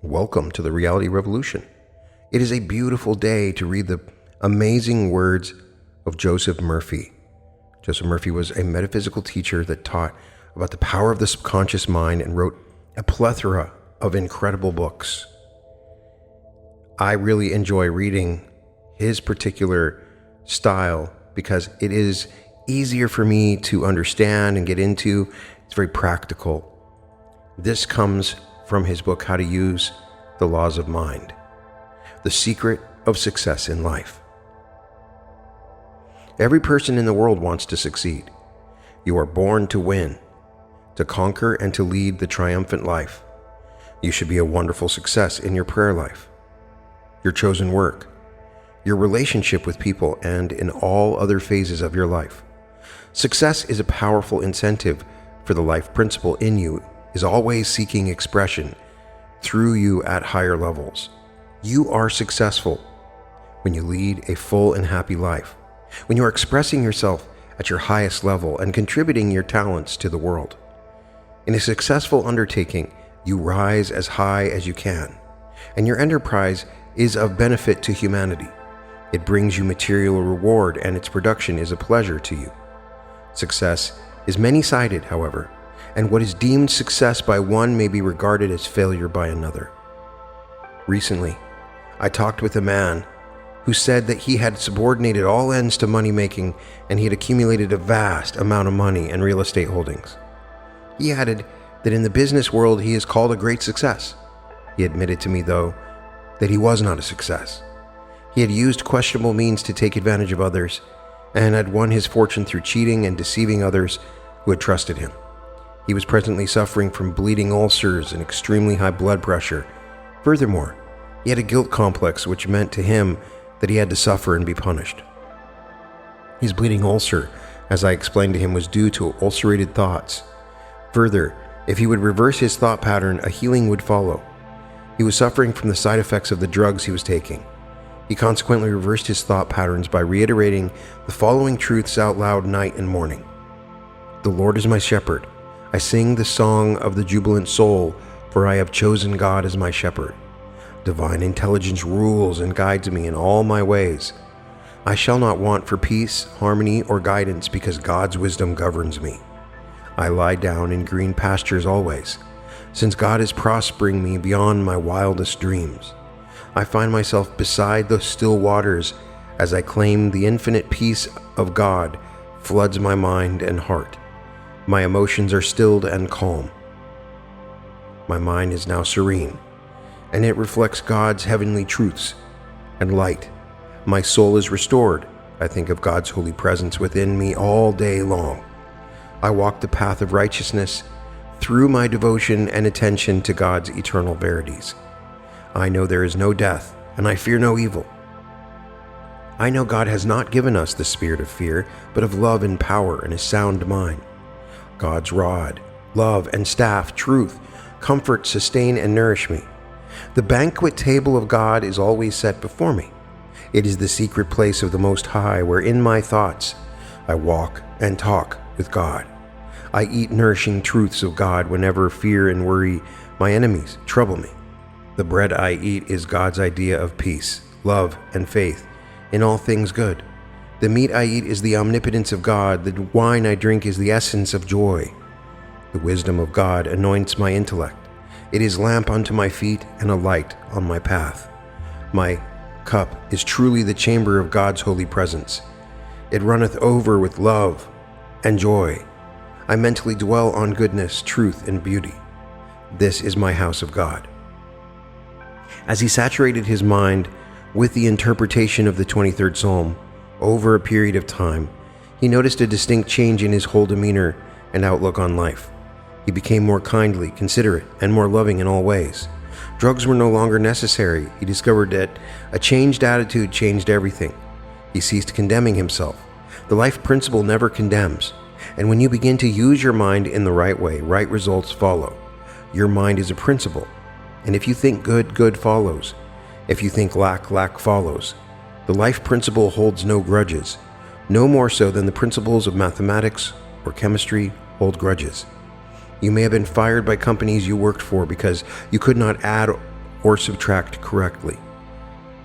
Welcome to the Reality Revolution. It is a beautiful day to read the amazing words of Joseph Murphy. Joseph Murphy was a metaphysical teacher that taught about the power of the subconscious mind and wrote a plethora of incredible books. I really enjoy reading his particular style because it is easier for me to understand and get into. It's very practical. This comes from his book, How to Use the Laws of Mind, The Secret of Success in Life. Every person in the world wants to succeed. You are born to win, to conquer, and to lead the triumphant life. You should be a wonderful success in your prayer life, your chosen work, your relationship with people, and in all other phases of your life. Success is a powerful incentive, for the life principle in you is always seeking expression through you at higher levels. You are successful when you lead a full and happy life, when you are expressing yourself at your highest level and contributing your talents to the world. In a successful undertaking, you rise as high as you can, and your enterprise is of benefit to humanity. It brings you material reward, and its production is a pleasure to you. Success is many-sided, however, and what is deemed success by one may be regarded as failure by another. Recently, I talked with a man who said that he had subordinated all ends to money-making and he had accumulated a vast amount of money and real estate holdings. He added that in the business world he is called a great success. He admitted to me, though, that he was not a success. He had used questionable means to take advantage of others and had won his fortune through cheating and deceiving others who had trusted him. He was presently suffering from bleeding ulcers and extremely high blood pressure. Furthermore, he had a guilt complex which meant to him that he had to suffer and be punished. His bleeding ulcer, as I explained to him, was due to ulcerated thoughts. Further, if he would reverse his thought pattern, a healing would follow. He was suffering from the side effects of the drugs he was taking. He consequently reversed his thought patterns by reiterating the following truths out loud night and morning. The Lord is my shepherd. I sing the song of the jubilant soul, for I have chosen God as my shepherd. Divine intelligence rules and guides me in all my ways. I shall not want for peace, harmony, or guidance, because God's wisdom governs me. I lie down in green pastures always, since God is prospering me beyond my wildest dreams. I find myself beside the still waters as I claim the infinite peace of God floods my mind and heart. My emotions are stilled and calm. My mind is now serene, and it reflects God's heavenly truths and light. My soul is restored. I think of God's holy presence within me all day long. I walk the path of righteousness through my devotion and attention to God's eternal verities. I know there is no death, and I fear no evil. I know God has not given us the spirit of fear, but of love and power and a sound mind. God's rod, love, and staff, truth, comfort, sustain, and nourish me. The banquet table of God is always set before me. It is the secret place of the Most High, where in my thoughts I walk and talk with God. I eat nourishing truths of God whenever fear and worry, my enemies, trouble me. The bread I eat is God's idea of peace, love, and faith in all things good. The meat I eat is the omnipotence of God. The wine I drink is the essence of joy. The wisdom of God anoints my intellect. It is lamp unto my feet and a light on my path. My cup is truly the chamber of God's holy presence. It runneth over with love and joy. I mentally dwell on goodness, truth, and beauty. This is my house of God. As he saturated his mind with the interpretation of the 23rd Psalm over a period of time, he noticed a distinct change in his whole demeanor and outlook on life. He became more kindly, considerate, and more loving in all ways. Drugs were no longer necessary. He discovered that a changed attitude changed everything. He ceased condemning himself. The life principle never condemns, and when you begin to use your mind in the right way, right results follow. Your mind is a principle. And if you think good, good follows. If you think lack, lack follows. The life principle holds no grudges, no more so than the principles of mathematics or chemistry hold grudges. You may have been fired by companies you worked for because you could not add or subtract correctly.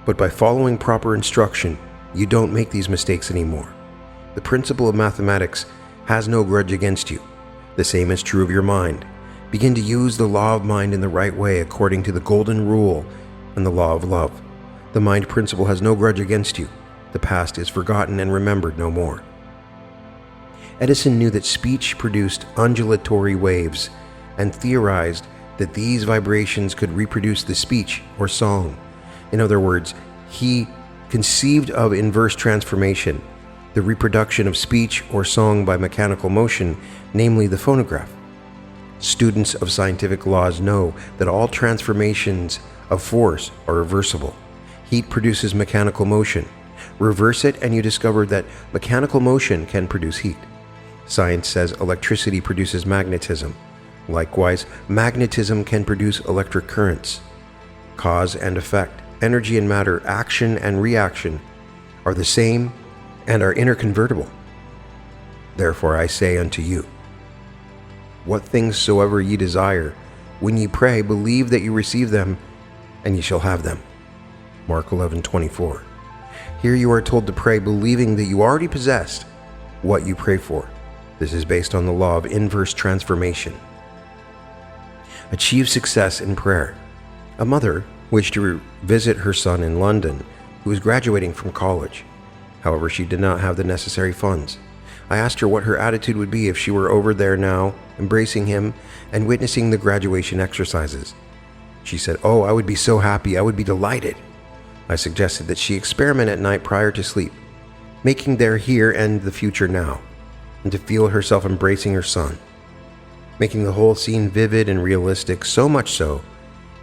But by following proper instruction, you don't make these mistakes anymore. The principle of mathematics has no grudge against you. The same is true of your mind. Begin to use the law of mind in the right way according to the golden rule and the law of love. The mind principle has no grudge against you. The past is forgotten and remembered no more. Edison knew that speech produced undulatory waves and theorized that these vibrations could reproduce the speech or song. In other words, he conceived of inverse transformation, the reproduction of speech or song by mechanical motion, namely the phonograph. Students of scientific laws know that all transformations of force are reversible. Heat produces mechanical motion. Reverse it and you discover that mechanical motion can produce heat. Science says electricity produces magnetism. Likewise, magnetism can produce electric currents. Cause and effect, energy and matter, action and reaction are the same and are interconvertible. Therefore I say unto you, what things soever ye desire, when ye pray, believe that you receive them, and ye shall have them. Mark 11:24. Here you are told to pray believing that you already possessed what you pray for. This is based on the law of inverse transformation. Achieve success in prayer. A mother wished to visit her son in London, who was graduating from college. However, she did not have the necessary funds. I asked her what her attitude would be if she were over there now, embracing him and witnessing the graduation exercises. She said, "Oh, I would be so happy, I would be delighted." I suggested that she experiment at night prior to sleep, making their here and the future now, and to feel herself embracing her son, making the whole scene vivid and realistic, so much so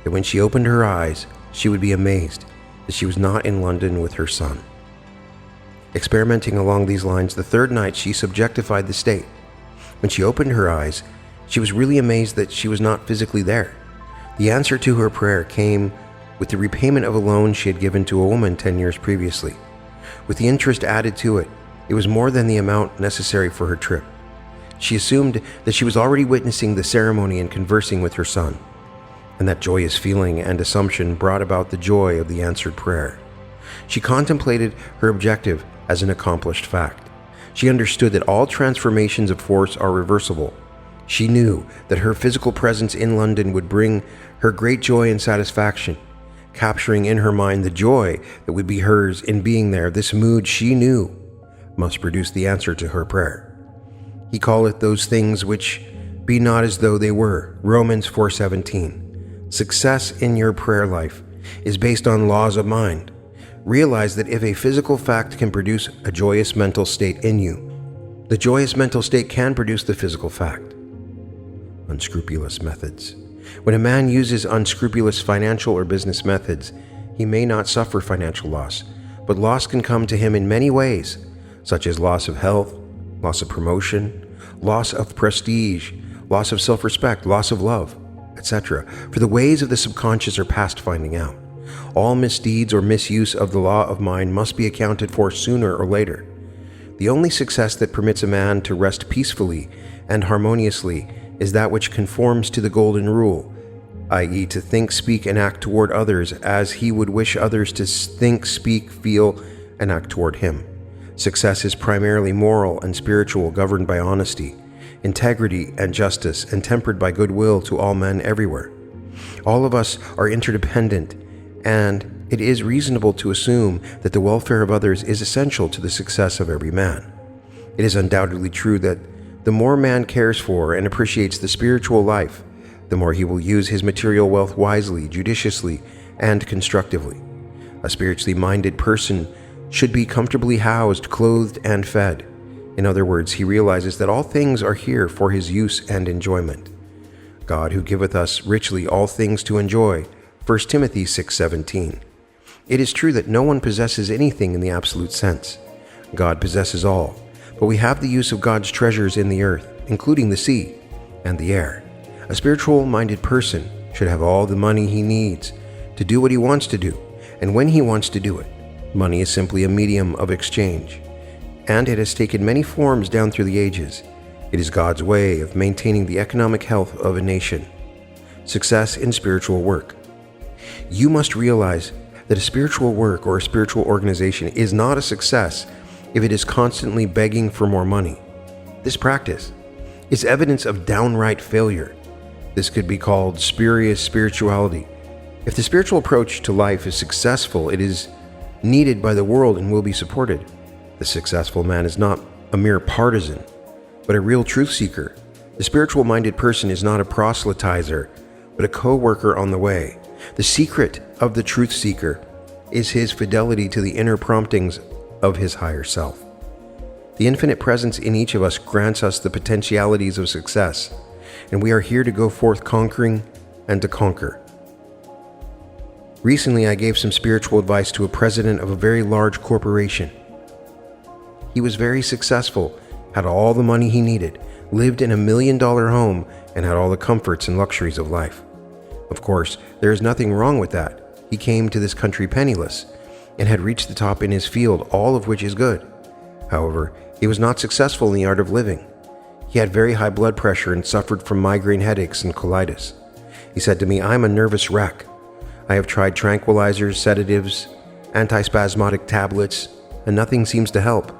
that when she opened her eyes, she would be amazed that she was not in London with her son. Experimenting along these lines, the third night she subjectified the state. When she opened her eyes, she was really amazed that she was not physically there. The answer to her prayer came with the repayment of a loan she had given to a woman 10 years previously. With the interest added to it, it was more than the amount necessary for her trip. She assumed that she was already witnessing the ceremony and conversing with her son, and that joyous feeling and assumption brought about the joy of the answered prayer. She contemplated her objective as an accomplished fact. She understood that all transformations of force are reversible. She knew that her physical presence in London would bring her great joy and satisfaction. Capturing in her mind the joy that would be hers in being there, this mood she knew must produce the answer to her prayer. He calleth those things which be not as though they were. Romans 4:17. Success in your prayer life is based on laws of mind. Realize that if a physical fact can produce a joyous mental state in you, the joyous mental state can produce the physical fact. Unscrupulous methods. When a man uses unscrupulous financial or business methods, he may not suffer financial loss, but loss can come to him in many ways, such as loss of health, loss of promotion, loss of prestige, loss of self-respect, loss of love, etc. For the ways of the subconscious are past finding out. All misdeeds or misuse of the law of mind must be accounted for sooner or later. The only success that permits a man to rest peacefully and harmoniously is that which conforms to the golden rule, i.e. to think, speak, and act toward others as he would wish others to think, speak, feel, and act toward him. Success is primarily moral and spiritual, governed by honesty, integrity, and justice, and tempered by goodwill to all men everywhere. All of us are interdependent, and it is reasonable to assume that the welfare of others is essential to the success of every man. It is undoubtedly true that the more man cares for and appreciates the spiritual life, the more he will use his material wealth wisely, judiciously, and constructively. A spiritually minded person should be comfortably housed, clothed, and fed. In other words, he realizes that all things are here for his use and enjoyment. God, who giveth us richly all things to enjoy, 1 Timothy 6:17. It is true that no one possesses anything in the absolute sense. God possesses all, but we have the use of God's treasures in the earth, including the sea and the air. A spiritual-minded person should have all the money he needs to do what he wants to do, and when he wants to do it. Money is simply a medium of exchange, and it has taken many forms down through the ages. It is God's way of maintaining the economic health of a nation. Success in spiritual work. You must realize that a spiritual work or a spiritual organization is not a success if it is constantly begging for more money. This practice is evidence of downright failure. This could be called spurious spirituality. If the spiritual approach to life is successful, it is needed by the world and will be supported. The successful man is not a mere partisan, but a real truth seeker. The spiritual-minded person is not a proselytizer, but a co-worker on the way. The secret of the truth seeker is his fidelity to the inner promptings of his higher self. The infinite presence in each of us grants us the potentialities of success, and we are here to go forth conquering and to conquer. Recently, I gave some spiritual advice to a president of a very large corporation. He was very successful, had all the money he needed, lived in $1 million home, and had all the comforts and luxuries of life. Of course, there is nothing wrong with that. He came to this country penniless and had reached the top in his field, all of which is good. However, he was not successful in the art of living. He had very high blood pressure and suffered from migraine headaches and colitis. He said to me, "I am a nervous wreck. I have tried tranquilizers, sedatives, antispasmodic tablets, and nothing seems to help."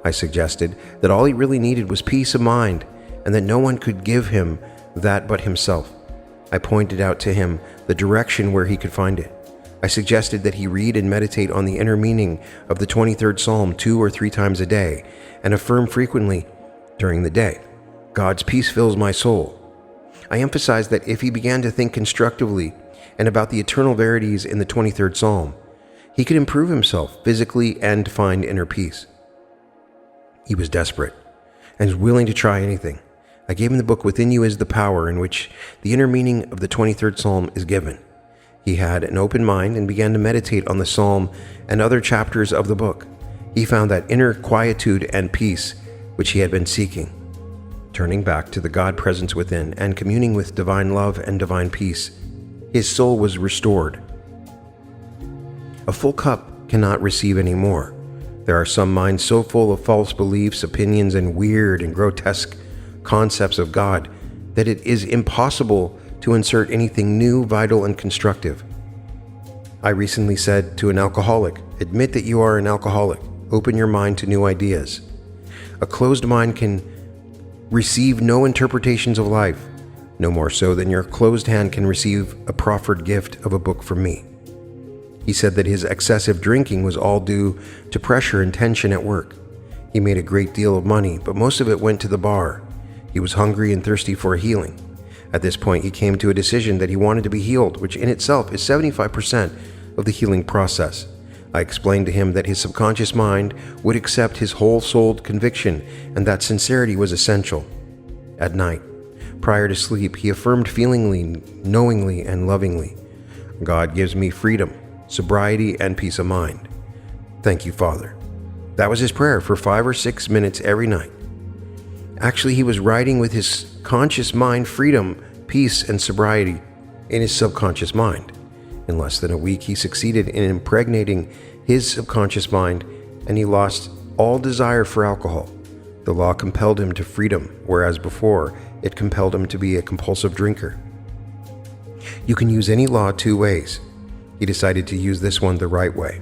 I suggested that all he really needed was peace of mind and that no one could give him that but himself. I pointed out to him the direction where he could find it. I suggested that he read and meditate on the inner meaning of the 23rd Psalm 2 or 3 times a day and affirm frequently during the day, "God's peace fills my soul." I emphasized that if he began to think constructively and about the eternal verities in the 23rd Psalm, he could improve himself physically and find inner peace. He was desperate and was willing to try anything. I gave him the book Within You is the Power, in which the inner meaning of the 23rd Psalm is given. He had an open mind and began to meditate on the psalm and other chapters of the book. He found that inner quietude and peace which he had been seeking. Turning back to the God presence within and communing with divine love and divine peace, his soul was restored. A full cup cannot receive any more. There are some minds so full of false beliefs, opinions, and weird and grotesque concepts of God that it is impossible to insert anything new, vital, and constructive. I recently said to an alcoholic, "Admit that you are an alcoholic. Open your mind to new ideas." A closed mind can receive no interpretations of life, no more so than your closed hand can receive a proffered gift of a book from me. He said that his excessive drinking was all due to pressure and tension at work. He made a great deal of money, but most of it went to the bar. He was hungry and thirsty for a healing. At this point, he came to a decision that he wanted to be healed, which in itself is 75% of the healing process. I explained to him that his subconscious mind would accept his whole-souled conviction and that sincerity was essential. At night, prior to sleep, he affirmed feelingly, knowingly, and lovingly, "God gives me freedom, sobriety, and peace of mind. Thank you, Father." That was his prayer for 5 or 6 minutes every night. Actually, he was writing with his conscious mind freedom, peace, and sobriety in his subconscious mind. In less than a week, he succeeded in impregnating his subconscious mind, and he lost all desire for alcohol. The law compelled him to freedom, whereas before, it compelled him to be a compulsive drinker. You can use any law 2 ways. He decided to use this one the right way.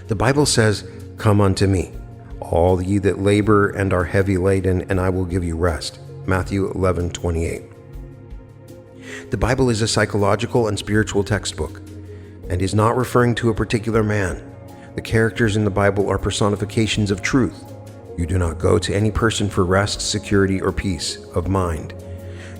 The Bible says, "Come unto me, all ye that labor and are heavy laden, and I will give you rest." Matthew 11:28. The Bible is a psychological and spiritual textbook, and is not referring to a particular man. The characters in the Bible are personifications of truth. You do not go to any person for rest, security, or peace of mind.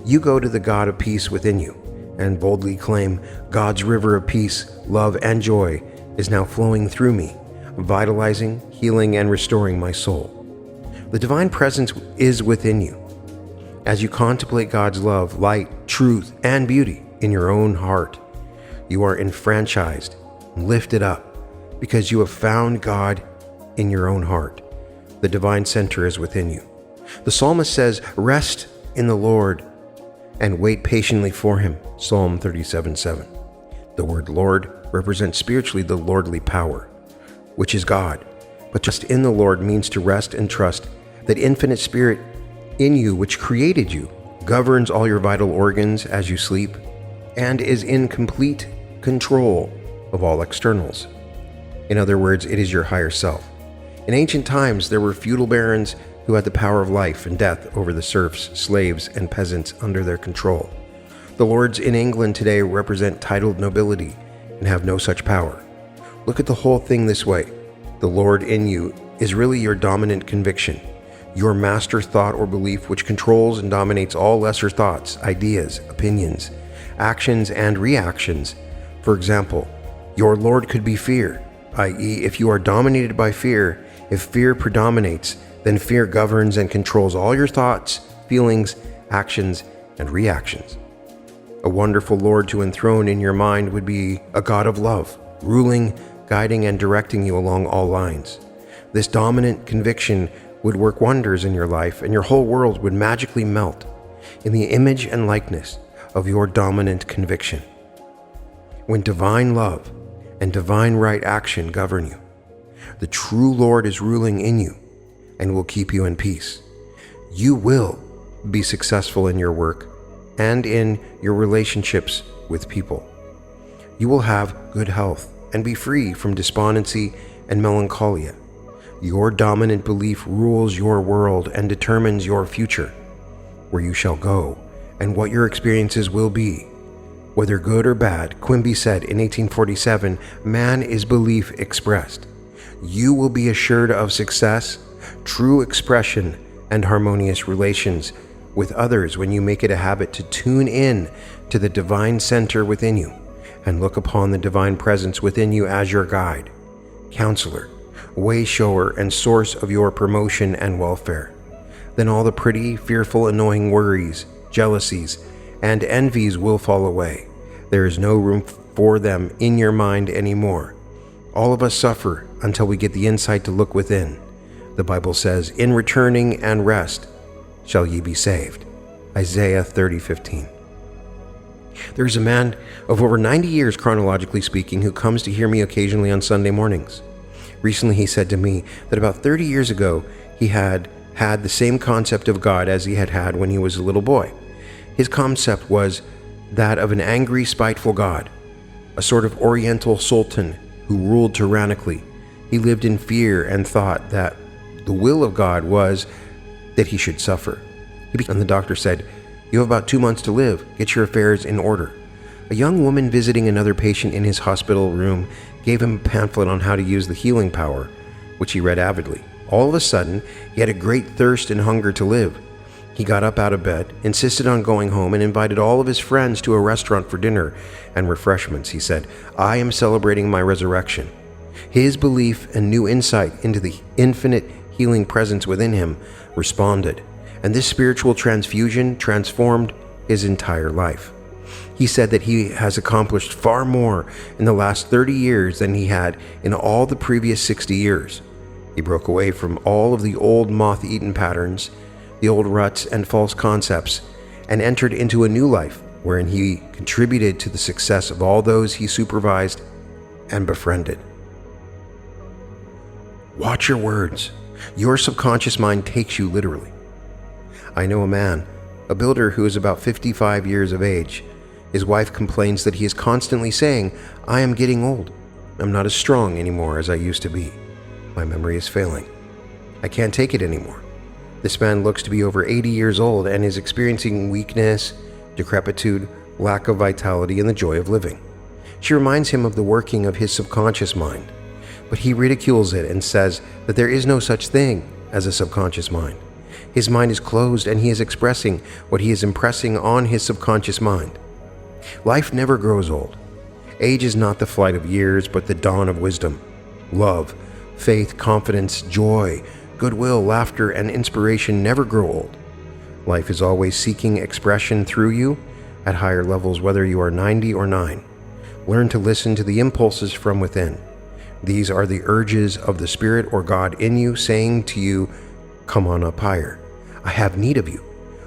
You go to the God of peace within you, and boldly claim, "God's river of peace, love, and joy is now flowing through me, vitalizing, healing, and restoring my soul." The divine presence is within you. As you contemplate God's love, light, truth, and beauty in your own heart, you are enfranchised and lifted up because you have found God in your own heart. The divine center is within you. The psalmist says, "Rest in the Lord and wait patiently for him." Psalm 37:7. The word Lord represents spiritually the lordly power, which is God. But just in the Lord means to rest and trust that infinite spirit in you, which created you, governs all your vital organs as you sleep, and is in complete control of all externals. In other words, it is your higher self. In ancient times, there were feudal barons who had the power of life and death over the serfs, slaves, and peasants under their control. The lords in England today represent titled nobility and have no such power. Look at the whole thing this way. The Lord in you is really your dominant conviction, your master thought or belief which controls and dominates all lesser thoughts, ideas, opinions, actions, and reactions. For example, your Lord could be fear, i.e., if you are dominated by fear, if fear predominates, then fear governs and controls all your thoughts, feelings, actions, and reactions. A wonderful Lord to enthrone in your mind would be a God of love, ruling, guiding, and directing you along all lines. This dominant conviction would work wonders in your life, and your whole world would magically melt in the image and likeness of your dominant conviction. When divine love and divine right action govern you, the true Lord is ruling in you and will keep you in peace. You will be successful in your work and in your relationships with people. You will have good health and be free from despondency and melancholia. Your dominant belief rules your world and determines your future, where you shall go and what your experiences will be. Whether good or bad, Quimby said in 1847, man is belief expressed. You will be assured of success, true expression, and harmonious relations with others when you make it a habit to tune in to the divine center within you and look upon the divine presence within you as your guide, counselor, way shower, and source of your promotion and welfare. Then all the pretty, fearful, annoying worries, jealousies, and envies will fall away. There is no room for them in your mind anymore. All of us suffer until we get the insight to look within. The Bible says, "In returning and rest shall ye be saved." Isaiah 30:15. There is a man of over 90 years, chronologically speaking, who comes to hear me occasionally on Sunday mornings. Recently he said to me that about 30 years ago he had the same concept of God as he had when he was a little boy. His concept was that of an angry, spiteful God, a sort of oriental sultan who ruled tyrannically. He lived in fear and thought that the will of God was that he should suffer. And the doctor said, "You have about 2 months to live. Get your affairs in order." A young woman visiting another patient in his hospital room gave him a pamphlet on how to use the healing power, which he read avidly. All of a sudden, he had a great thirst and hunger to live. He got up out of bed, insisted on going home, and invited all of his friends to a restaurant for dinner and refreshments. He said, "I am celebrating my resurrection." His belief and new insight into the infinite healing presence within him responded, and this spiritual transfusion transformed his entire life. He said that he has accomplished far more in the last 30 years than he had in all the previous 60 years. He broke away from all of the old moth-eaten patterns, the old ruts and false concepts, and entered into a new life wherein he contributed to the success of all those he supervised and befriended. Watch your words. Your subconscious mind takes you literally. I know a man, a builder who is about 55 years of age. His wife complains that he is constantly saying, "I am getting old. I'm not as strong anymore as I used to be. My memory is failing. I can't take it anymore." This man looks to be over 80 years old and is experiencing weakness, decrepitude, lack of vitality, and the joy of living. She reminds him of the working of his subconscious mind, but he ridicules it and says that there is no such thing as a subconscious mind. His mind is closed and he is expressing what he is impressing on his subconscious mind. Life never grows old. Age is not the flight of years, but the dawn of wisdom. Love, faith, confidence, joy, goodwill, laughter, and inspiration never grow old. Life is always seeking expression through you at higher levels, whether you are 90 or 9. Learn to listen to the impulses from within. These are the urges of the Spirit or God in you saying to you, "Come on up higher. I have need of you.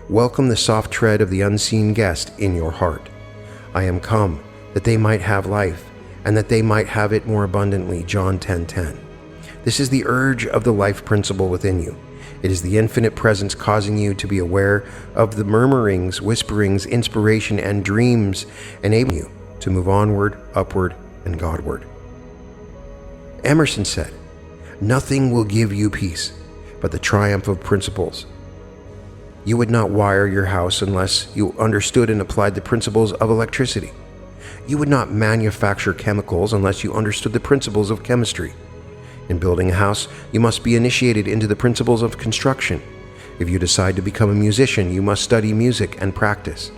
Welcome the soft tread of the unseen guest in your heart. I am come that they might have life, and that they might have it more abundantly." John 10:10. This is the urge of the life principle within you. It is the infinite presence causing you to be aware of the murmurings, whisperings, inspiration, and dreams, enabling you to move onward, upward, and Godward. Emerson said, "Nothing will give you peace but the triumph of principles." You would not wire your house unless you understood and applied the principles of electricity. You would not manufacture chemicals unless you understood the principles of chemistry. In building a house, you must be initiated into the principles of construction. If you decide to become a musician, you must study music and practice.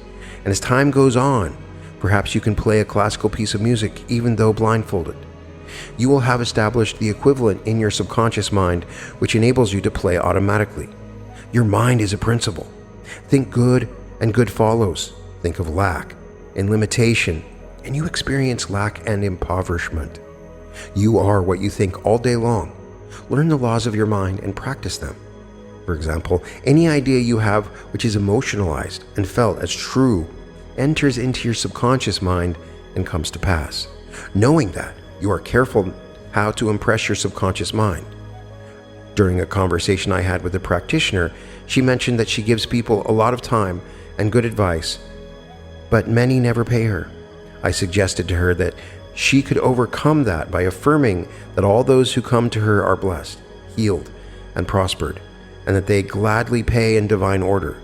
And as time goes on, perhaps you can play a classical piece of music even though blindfolded. You will have established the equivalent in your subconscious mind, which enables you to play automatically. Your mind is a principle. Think good, and good follows. Think of lack and limitation, and you experience lack and impoverishment. You are what you think all day long. Learn the laws of your mind and practice them. For example, any idea you have which is emotionalized and felt as true enters into your subconscious mind and comes to pass. Knowing that, you are careful how to impress your subconscious mind. During a conversation I had with a practitioner, she mentioned that she gives people a lot of time and good advice, but many never pay her. I suggested to her that she could overcome that by affirming that all those who come to her are blessed, healed, and prospered, and that they gladly pay in divine order.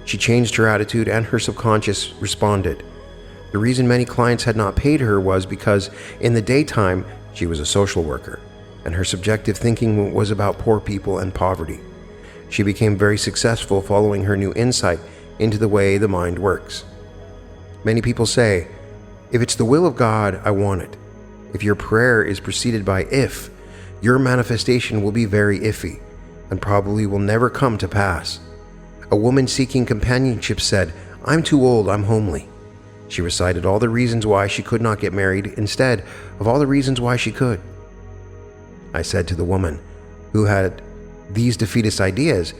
She changed her attitude and her subconscious responded. The reason many clients had not paid her was because in the daytime she was a social worker, and her subjective thinking was about poor people and poverty. She became very successful following her new insight into the way the mind works. Many people say, "If it's the will of God, I want it." If your prayer is preceded by "if," your manifestation will be very iffy and probably will never come to pass. A woman seeking companionship said, "I'm too old, I'm homely." She recited all the reasons why she could not get married instead of all the reasons why she could. I said to the woman who had these defeatist ideas,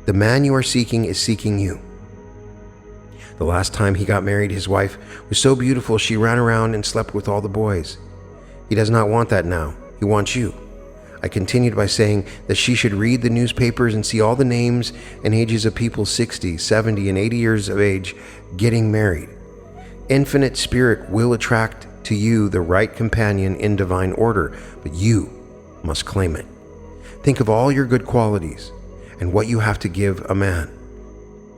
"The man you are seeking is seeking you." The last time he got married, his wife was so beautiful she ran around and slept with all the boys. He does not want that now. He wants you. I continued by saying that she should read the newspapers and see all the names and ages of people 60, 70, and 80 years of age getting married. Infinite Spirit will attract to you the right companion in divine order, but you must claim it. Think of all your good qualities and what you have to give a man.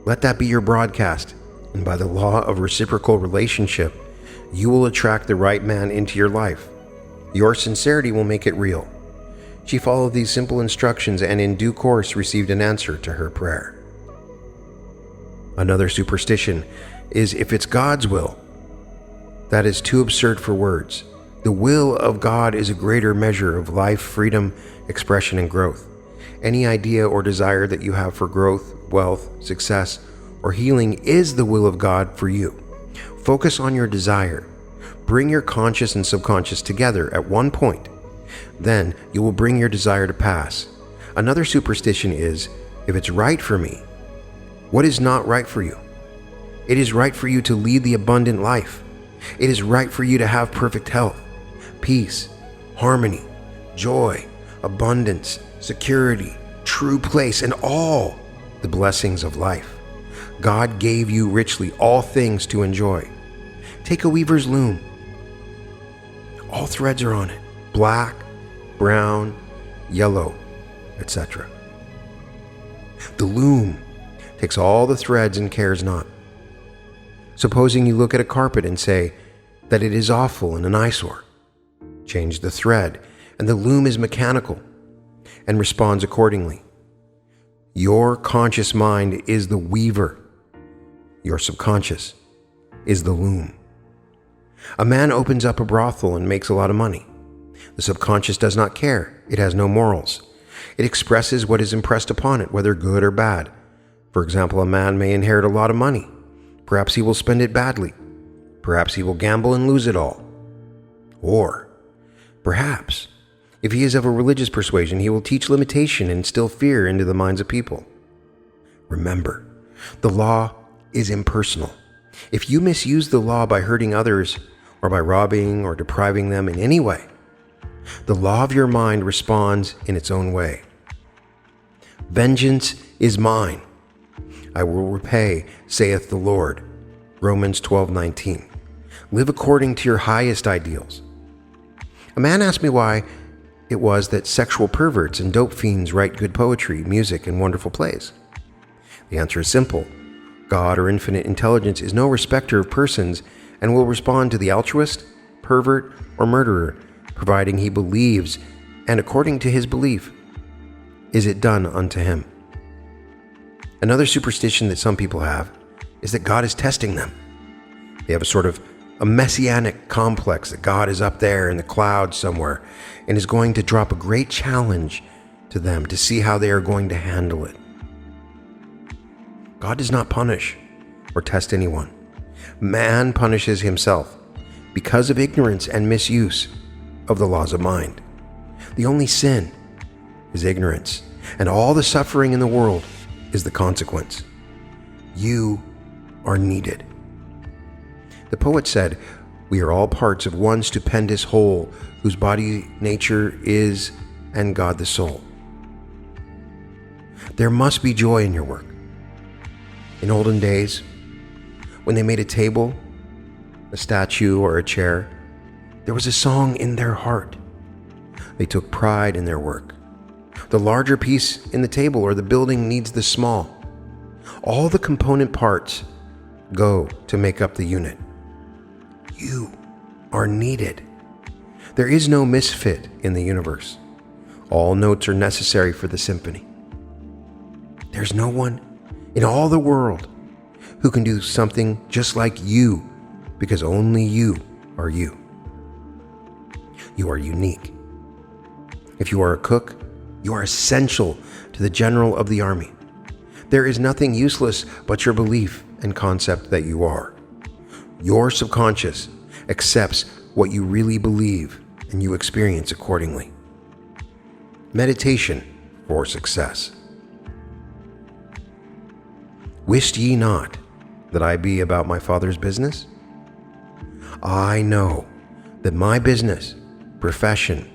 Let that be your broadcast, and by the law of reciprocal relationship, you will attract the right man into your life. Your sincerity will make it real. She followed these simple instructions and in due course received an answer to her prayer. Another superstition is if it's God's will. That is too absurd for words. The will of God is a greater measure of life, freedom, expression, and growth. Any idea or desire that you have for growth, wealth, success, or healing is the will of God for you. Focus on your desire. Bring your conscious and subconscious together at one point. Then you will bring your desire to pass. Another superstition is, if it's right for me, what is not right for you? It is right for you to lead the abundant life. It is right for you to have perfect health, peace, harmony, joy, abundance, security, true place, and all the blessings of life. God gave you richly all things to enjoy. Take a weaver's loom. All threads are on it, black, brown, yellow, etc. The loom takes all the threads and cares not. Supposing you look at a carpet and say that it is awful and an eyesore. Change the thread, and the loom is mechanical and responds accordingly. Your conscious mind is the weaver. Your subconscious is the loom. A man opens up a brothel and makes a lot of money. The subconscious does not care. It has no morals. It expresses what is impressed upon it, whether good or bad. For example, a man may inherit a lot of money. Perhaps he will spend it badly. Perhaps he will gamble and lose it all. Or perhaps, if he is of a religious persuasion, he will teach limitation and instill fear into the minds of people. Remember, the law is impersonal. If you misuse the law by hurting others or by robbing or depriving them in any way, the law of your mind responds in its own way. Vengeance is mine. I will repay, saith the Lord. Romans 12:19. Live according to your highest ideals. A man asked me why it was that sexual perverts and dope fiends write good poetry, music, and wonderful plays. The answer is simple. God or infinite intelligence is no respecter of persons and will respond to the altruist, pervert, or murderer, providing he believes, and according to his belief, is it done unto him. Another superstition that some people have is that God is testing them. They have a messianic complex that God is up there in the clouds somewhere and is going to drop a great challenge to them to see how they are going to handle it. God does not punish or test anyone. Man punishes himself because of ignorance and misuse of the laws of mind. The only sin is ignorance, and all the suffering in the world is the consequence. You are needed. The poet said, "We are all parts of one stupendous whole, whose body nature is, and God the soul." There must be joy in your work. In olden days, when they made a table, a statue, or a chair, there was a song in their heart. They took pride in their work. The larger piece in the table or the building needs the small. All the component parts go to make up the unit. You are needed. There is no misfit in the universe. All notes are necessary for the symphony. There's no one in all the world who can do something just like you, because only you are you. You are unique. If you are a cook, you are essential to the general of the army. There is nothing useless but your belief and concept that you are. Your subconscious accepts what you really believe, and you experience accordingly. Meditation for success. Wist ye not that I be about my Father's business? I know that my business, profession,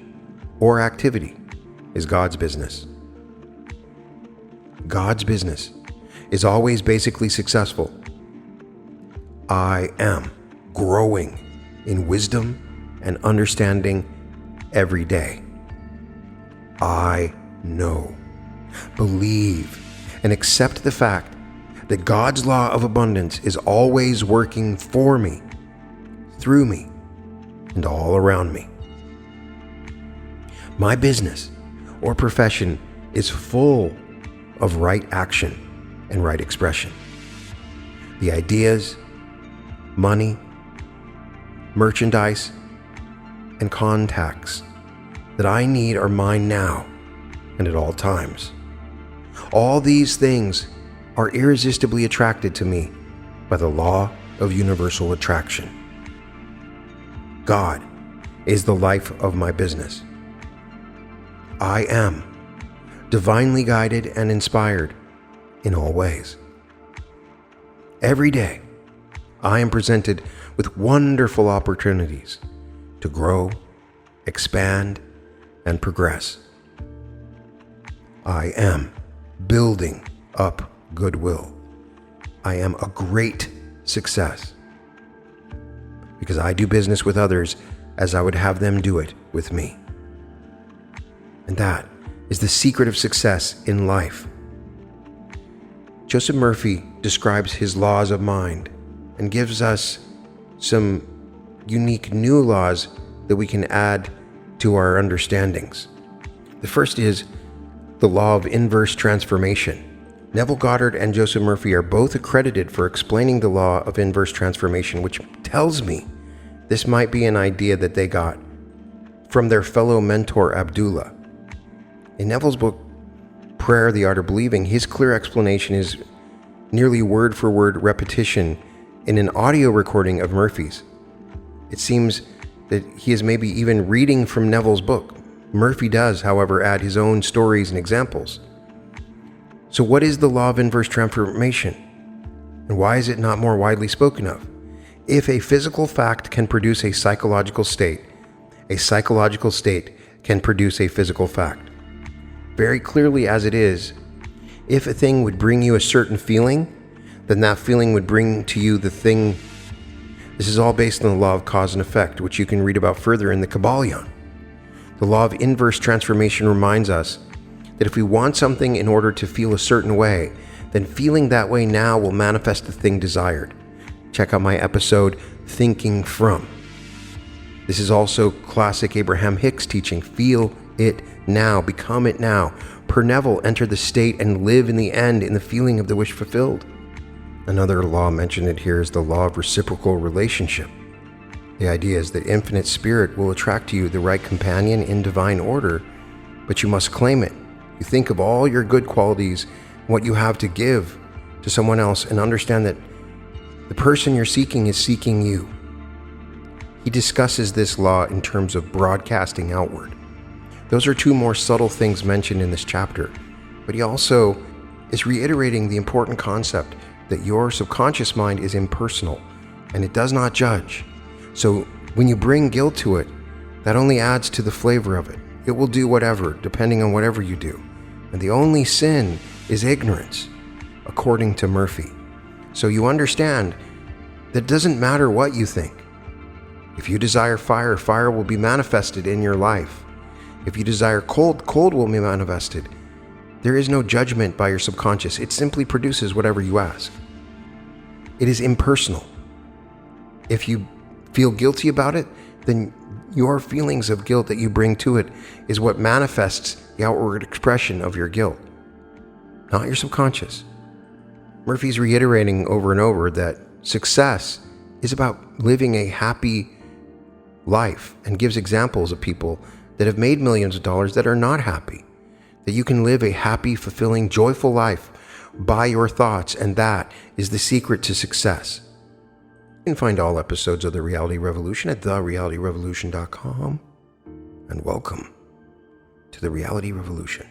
or activity is God's business. God's business is always basically successful. I am growing in wisdom and understanding every day. I know, believe, and accept the fact that God's law of abundance is always working for me, through me, and all around me. My business or profession is full of right action and right expression. The ideas, money, merchandise, and contacts that I need are mine now and at all times. All these things are irresistibly attracted to me by the law of universal attraction. God is the life of my business. I am divinely guided and inspired in all ways. Every day, I am presented with wonderful opportunities to grow, expand, and progress. I am building up goodwill. I am a great success because I do business with others as I would have them do it with me. And that is the secret of success in life. Joseph Murphy describes his laws of mind and gives us some unique new laws that we can add to our understandings. The first is the law of inverse transformation. Neville Goddard and Joseph Murphy are both accredited for explaining the law of inverse transformation, which tells me this might be an idea that they got from their fellow mentor Abdullah. In Neville's book, Prayer, the Art of Believing, his clear explanation is nearly word-for-word repetition in an audio recording of Murphy's. It seems that he is maybe even reading from Neville's book. Murphy does, however, add his own stories and examples. So what is the law of inverse transformation? And why is it not more widely spoken of? If a physical fact can produce a psychological state can produce a physical fact. Very clearly as it is, if a thing would bring you a certain feeling, then that feeling would bring to you the thing This is all based on the law of cause and effect, which you can read about further in the Kabbalion. The law of inverse transformation reminds us that if we want something in order to feel a certain way, then feeling that way now will manifest the thing desired. Check out my episode, Thinking From. This is also classic Abraham Hicks teaching, feel it now, become it now. Per Neville, enter the state and live in the end in the feeling of the wish fulfilled. Another law mentioned here is the law of reciprocal relationship. The idea is that infinite spirit will attract to you the right companion in divine order, but you must claim it. You think of all your good qualities, what you have to give to someone else, and understand that the person you're seeking is seeking you. He discusses this law in terms of broadcasting outward. Those are two more subtle things mentioned in this chapter, but he also is reiterating the important concept that your subconscious mind is impersonal and it does not judge. So when you bring guilt to it, that only adds to the flavor of it. It will do whatever, depending on whatever you do. And the only sin is ignorance, according to Murphy. So you understand that it doesn't matter what you think. If you desire fire, fire will be manifested in your life. If you desire cold, cold will be manifested. There is no judgment by your subconscious. It simply produces whatever you ask. It is impersonal. If you feel guilty about it, then your feelings of guilt that you bring to it is what manifests the outward expression of your guilt, not your subconscious. Murphy's reiterating over and over that success is about living a happy life and gives examples of people that have made millions of dollars that are not happy. That you can live a happy, fulfilling, joyful life by your thoughts, and that is the secret to success. You can find all episodes of The Reality Revolution at therealityrevolution.com. And welcome to The Reality Revolution.